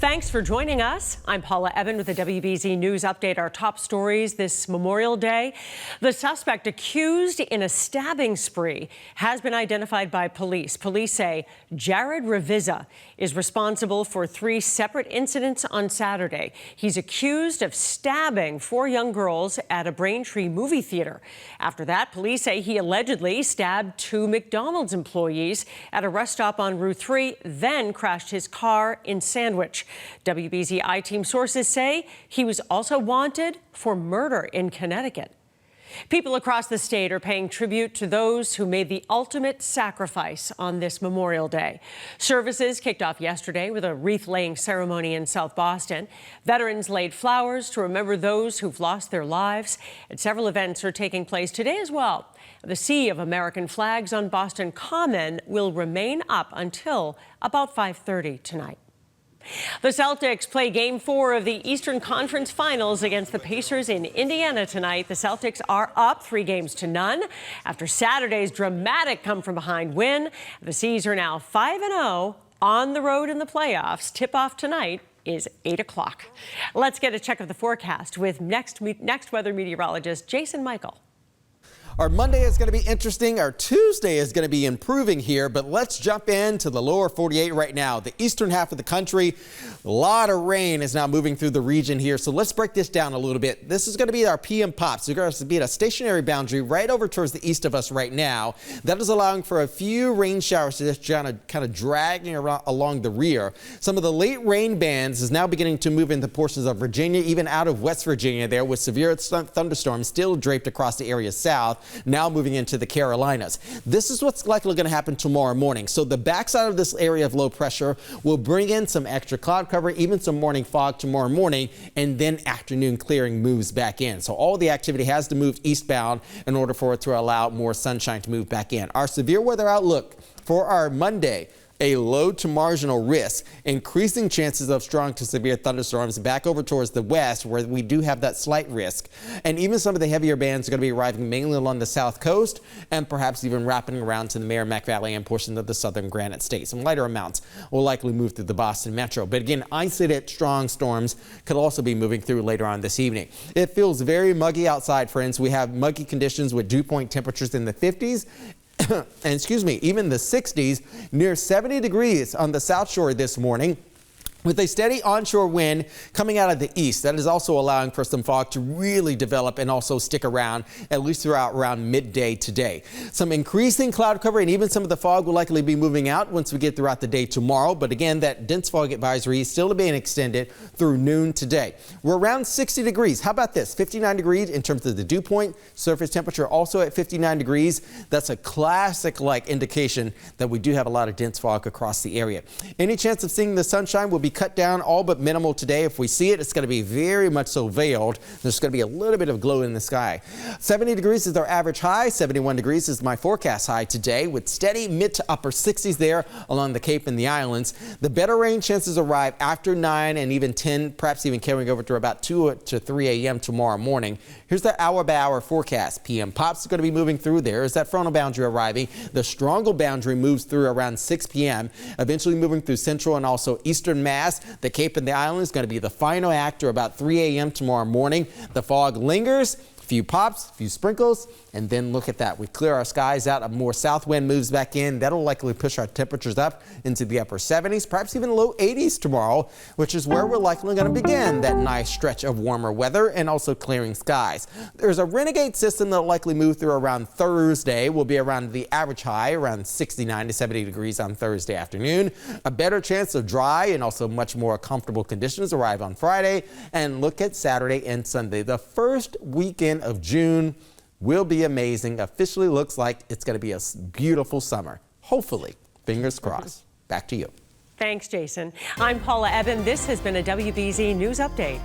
Thanks for joining us. I'm Paula Ebben with the WBZ News Update. Our top stories this Memorial Day. The suspect accused in a stabbing spree has been identified by police. Police say Jared Ravizza is responsible for 3 separate incidents on Saturday. He's accused of stabbing 4 young girls at a Braintree movie theater. After that, police say he allegedly stabbed 2 McDonald's employees at a rest stop on Route 3, then crashed his car in Sandwich. WBZ I-Team sources say he was also wanted for murder in Connecticut. People across the state are paying tribute to those who made the ultimate sacrifice on this Memorial Day. Services kicked off yesterday with a wreath-laying ceremony in South Boston. Veterans laid flowers to remember those who've lost their lives, and several events are taking place today as well. The sea of American flags on Boston Common will remain up until about 5:30 tonight. The Celtics play Game 4 of the Eastern Conference Finals against the Pacers in Indiana tonight. The Celtics are up 3-0 after Saturday's dramatic come-from-behind win. The C's are now 5-0 on the road in the playoffs. Tip-off tonight is 8 o'clock. Let's get a check of the forecast with next weather meteorologist Jason Michael. Our Monday is going to be interesting. Our Tuesday is going to be improving here, but let's jump into the lower 48 right now. The eastern half of the country, a lot of rain is now moving through the region here. So let's break this down a little bit. This is going to be our PM pops. We're going to be at a stationary boundary right over towards the east of us right now. That is allowing for a few rain showers to just kind of dragging around along the rear. Some of the late rain bands is now beginning to move into portions of Virginia, even out of West Virginia there, with severe thunderstorms still draped across the area south. Now moving into the Carolinas. This is what's likely going to happen tomorrow morning. So the backside of this area of low pressure will bring in some extra cloud cover, even some morning fog tomorrow morning, and then afternoon clearing moves back in. So all the activity has to move eastbound in order for it to allow more sunshine to move back in. Our severe weather outlook for our Monday: a low to marginal risk, increasing chances of strong to severe thunderstorms back over towards the west, where we do have that slight risk. And even some of the heavier bands are going to be arriving mainly along the south coast and perhaps even wrapping around to the Merrimack Valley and portions of the southern Granite State. Some lighter amounts will likely move through the Boston metro. But again, isolated strong storms could also be moving through later on this evening. It feels very muggy outside, friends. We have muggy conditions with dew point temperatures in the 50s. And even the 60s, near 70 degrees on the South Shore this morning, with a steady onshore wind coming out of the east. That is also allowing for some fog to really develop and also stick around, at least throughout around midday today. Some increasing cloud cover, and even some of the fog will likely be moving out once we get throughout the day tomorrow. But again, that dense fog advisory is still being extended through noon today. We're around 60 degrees. How about this? 59 degrees in terms of the dew point. Surface temperature also at 59 degrees. That's a classic-like indication that we do have a lot of dense fog across the area. Any chance of seeing the sunshine will be cut down, all but minimal today. If we see it, it's going to be very much so veiled. There's going to be a little bit of glow in the sky. 70 degrees is our average high. 71 degrees is my forecast high today, with steady mid to upper 60s there along the Cape and the islands. The better rain chances arrive after 9 and even 10, perhaps even carrying over to about 2 to 3 a.m. tomorrow morning. Here's the hour-by-hour forecast. PM pops are going to be moving through. There is that frontal boundary arriving. The stronger boundary moves through around 6 p.m., eventually moving through central and also eastern Mass. The Cape and the Islands is going to be the final actor about 3 a.m. tomorrow morning. The fog lingers. Few pops, few sprinkles, and then look at that. We clear our skies out. A more south wind moves back in. That'll likely push our temperatures up into the upper 70s, perhaps even low 80s tomorrow, which is where we're likely going to begin that nice stretch of warmer weather and also clearing skies. There's a renegade system that'll likely move through around Thursday. Will be around the average high, around 69 to 70 degrees on Thursday afternoon. A better chance of dry and also much more comfortable conditions arrive on Friday. And look at Saturday and Sunday. The first weekend of June will be amazing. Officially looks like it's going to be a beautiful summer. Hopefully, fingers crossed. Back to you. Thanks, Jason. I'm Paula Ebben. This has been a WBZ News Update.